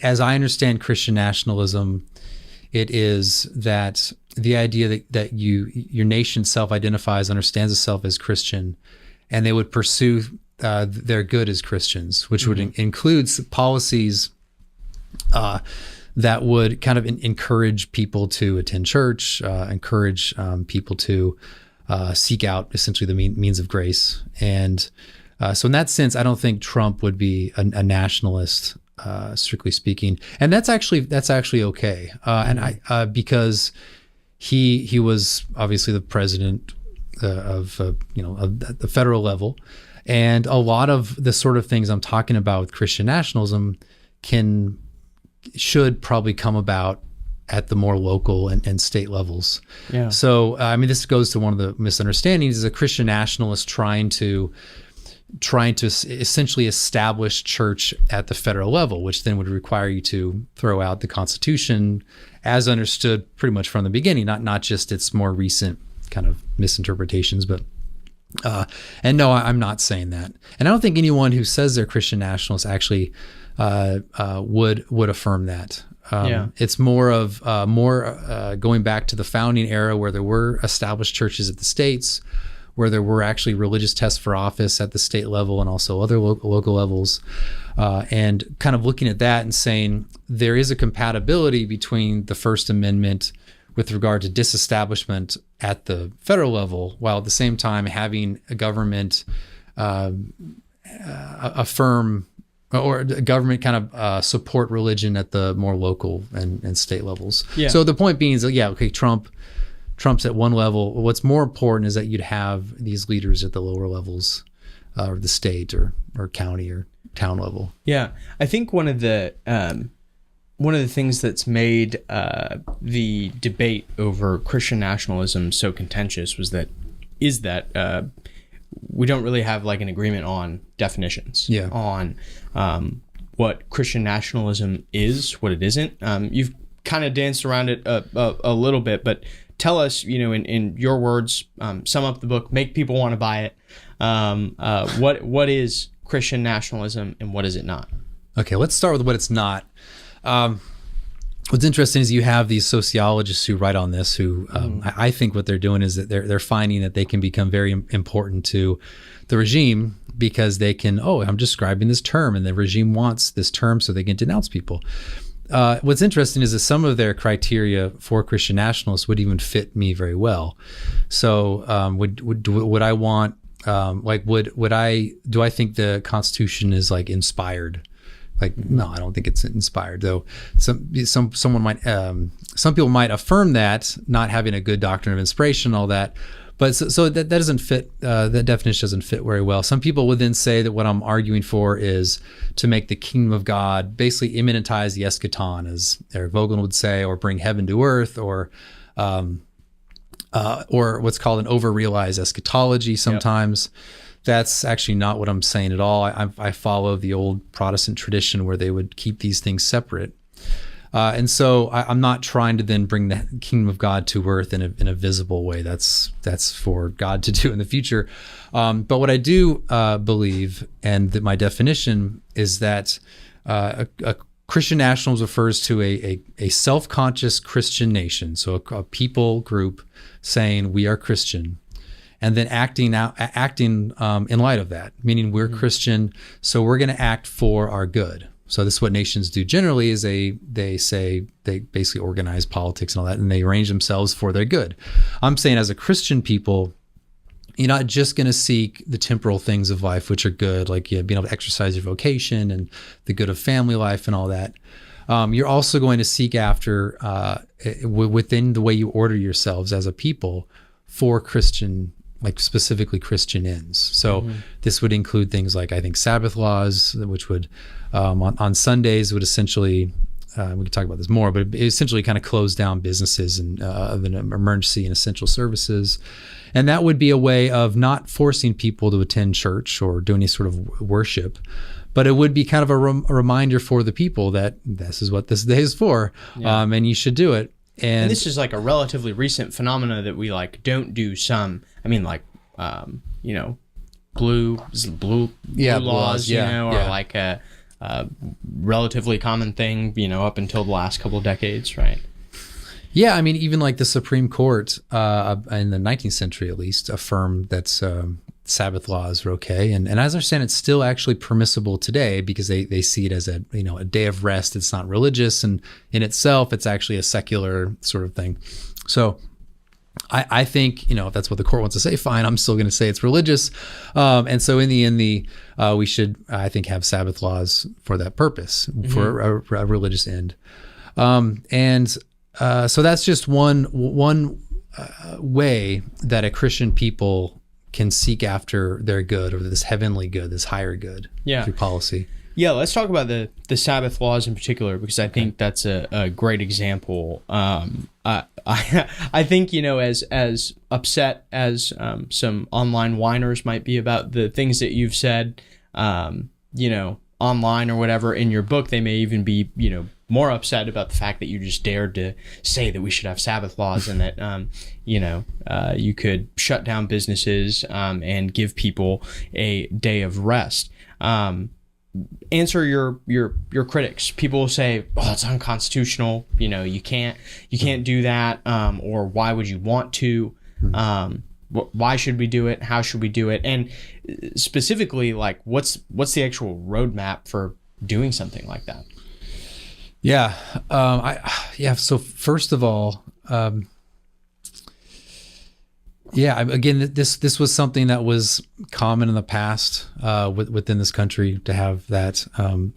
as I understand Christian nationalism, it is that the idea that your nation self-identifies, understands itself as Christian, and they would pursue their good as Christians, which would include policies that would kind of encourage people to attend church, encourage people to seek out essentially the means of grace. And so in that sense, I don't think Trump would be a nationalist, strictly speaking. And that's actually okay. And because he was obviously the president of the federal level, and a lot of the sort of things I'm talking about with Christian nationalism should probably come about at the more local and state levels. Yeah. So, this goes to one of the misunderstandings is a Christian nationalist trying to essentially establish church at the federal level, which then would require you to throw out the Constitution as understood pretty much from the beginning, not just its more recent kind of misinterpretations, but and no, I'm not saying that. And I don't think anyone who says they're Christian nationalists actually would affirm that. It's more of going back to the founding era where there were established churches at the states, where there were actually religious tests for office at the state level and also other local levels, and kind of looking at that and saying there is a compatibility between the First Amendment with regard to disestablishment at the federal level, while at the same time having a government affirm or a government kind of support religion at the more local and state levels. Yeah. So the point being is that, Trump's at one level. What's more important is that you'd have these leaders at the lower levels, or the state or county or town level. Yeah, I think one of the things that's made the debate over Christian nationalism so contentious is that we don't really have like an agreement on definitions. Yeah. On what Christian nationalism is, what it isn't. You've kind of danced around it a little bit, but tell us, in your words, sum up the book, make people want to buy it. What is Christian nationalism and what is it not? Okay, let's start with what it's not. What's interesting is you have these sociologists who write on this, who I think what they're doing is that they're finding that they can become very important to the regime because they can, I'm describing this term and the regime wants this term so they can denounce people. What's interesting is that some of their criteria for Christian nationalists would even fit me very well. So would I want, do I think the Constitution is like inspired? Like, no, I don't think it's inspired, though. Some people might affirm that, not having a good doctrine of inspiration and all that. But so that doesn't fit, that definition doesn't fit very well. Some people would then say that what I'm arguing for is to make the kingdom of God, basically immanentize the eschaton, as Eric Vogelin would say, or bring heaven to earth, or what's called an over-realized eschatology sometimes. Yep. That's actually not what I'm saying at all. I follow the old Protestant tradition where they would keep these things separate. And so I'm not trying to then bring the kingdom of God to earth in a visible way. That's for God to do in the future. But what I do believe, and that my definition is that a Christian nationalism refers to a self-conscious Christian nation. So a people group saying we are Christian, and then acting in light of that, meaning we're Christian, so we're going to act for our good. So this is what nations do generally: is they basically organize politics and all that, and they arrange themselves for their good. I'm saying as a Christian people, you're not just going to seek the temporal things of life, which are good, like being able to exercise your vocation and the good of family life and all that. You're also going to seek after, within the way you order yourselves as a people, for Christian, like specifically Christian ends. So this would include things like, I think, Sabbath laws, which would on Sundays would essentially, we could talk about this more, but it essentially kind of close down businesses and of an emergency and essential services. And that would be a way of not forcing people to attend church or do any sort of worship, but it would be kind of a reminder for the people that this is what this day is for, and you should do it. And this is like a relatively recent phenomena that we don't do some. I mean, blue laws, or relatively common thing, up until the last couple of decades, right? Yeah, I mean, even like the Supreme Court in the 19th century, at least, affirmed that Sabbath laws are okay, and as I understand, it's still actually permissible today because they see it as a day of rest. It's not religious, and in itself, it's actually a secular sort of thing. So I think if that's what the court wants to say, fine. I'm still going to say it's religious, and so in the end, we should, I think, have Sabbath laws for that purpose, for a religious end, so that's just one way that a Christian people can seek after their good, or this heavenly good, this higher good, through policy. Yeah, let's talk about the Sabbath laws in particular, because I think that's a great example. I think, as upset as some online whiners might be about the things that you've said, online or whatever in your book, they may even be, more upset about the fact that you just dared to say that we should have Sabbath laws, and that, you could shut down businesses and give people a day of rest. Answer your critics. People will say, "Oh, it's unconstitutional. You can't do that. Or why would you want to? Why should we do it? How should we do it?" And specifically, like, what's the actual roadmap for doing something like that? Yeah. So first of all, again, this was something that was common in the past within this country to have that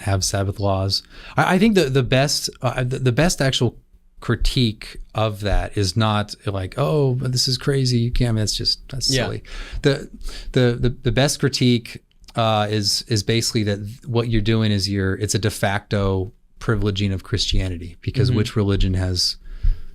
have Sabbath laws. I think the best actual critique of that is not like, oh, this is crazy, you can't. I mean, that's silly. The best critique is basically that what you're doing is it's a de facto privileging of Christianity, because which religion has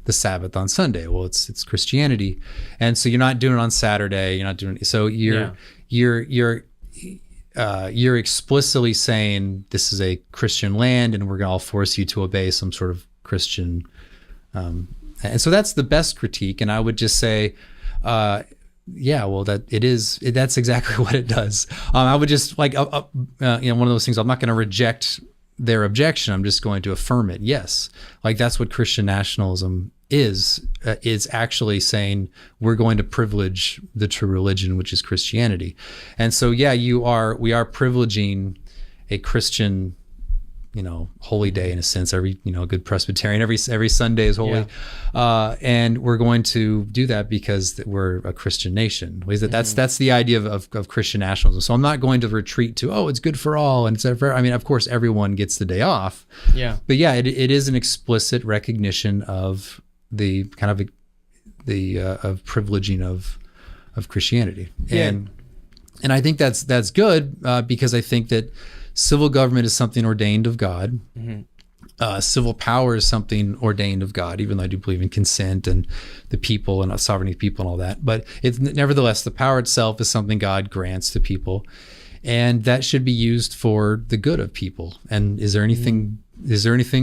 the Sabbath on Sunday? Well, it's Christianity, and so you're not doing it on Saturday. You're not doing it. So you're explicitly saying this is a Christian land, and we're gonna all force you to obey some sort of Christian. And so that's the best critique. And I would just say, that's exactly what it does. I would just one of those things. I'm not going to reject their objection. I'm just going to affirm it. Yes, like that's what Christian nationalism is actually saying. We're going to privilege the true religion, which is Christianity. And so, we are privileging a Christian, holy day in a sense. Every, good Presbyterian, every Sunday is holy. And we're going to do that because we're a Christian nation. That's the idea of Christian nationalism. So I'm not going to retreat to, it's good for all. And of course, everyone gets the day off. Yeah. But it is an explicit recognition of the kind of of privileging of Christianity. Yeah. And I think that's good because I think that civil government is something ordained of God. Civil power is something ordained of God, even though I do believe in consent and the people and sovereignty of people and all that. But nevertheless, the power itself is something God grants to people, and that should be used for the good of people. And is there anything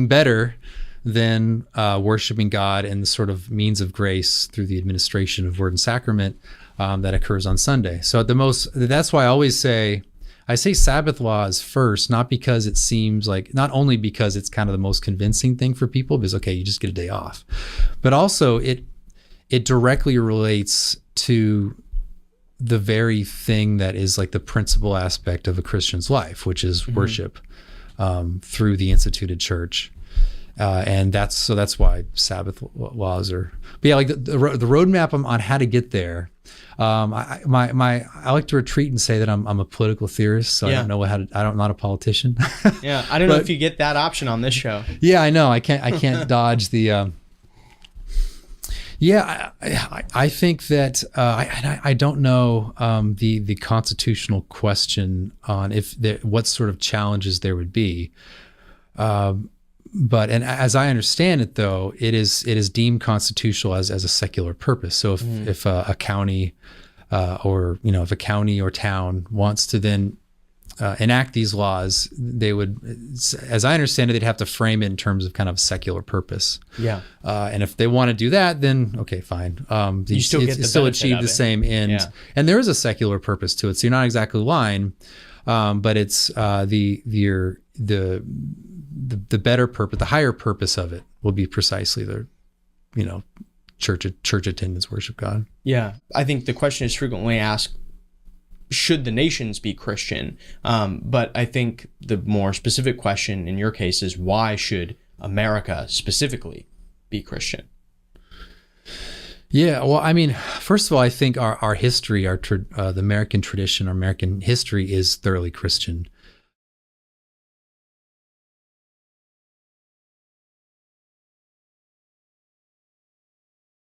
better than worshiping God and the sort of means of grace through the administration of word and sacrament that occurs on Sunday? So that's why I say Sabbath laws first, not because it seems like, not only because it's kind of the most convincing thing for people, because, okay, you just get a day off, but also it directly relates to the very thing that is like the principal aspect of a Christian's life, which is worship through the instituted church. And that's why Sabbath laws are, but like the roadmap on how to get there. I like to retreat and say that I'm a political theorist, so I don't know I'm not a politician. I don't know if you get that option on this show. Yeah, I know. I can't dodge the. I think that I don't know the constitutional question on what sort of challenges there would be. But as I understand it, though, it is deemed constitutional as a secular purpose. So if a county if a county or town wants to then enact these laws, they would, as I understand it, they'd have to frame it in terms of kind of secular purpose. Yeah. And if they want to do that, then okay, fine. You still achieve the same end, and there is a secular purpose to it. So you're not exactly lying, but it's the better purpose, the higher purpose of it will be precisely the, church attendance, worship God. Yeah. I think the question is frequently asked, should the nations be Christian? But I think the more specific question in your case is, why should America specifically be Christian? Yeah, well, I mean, first of all, I think our history, the American tradition, our American history is thoroughly Christian.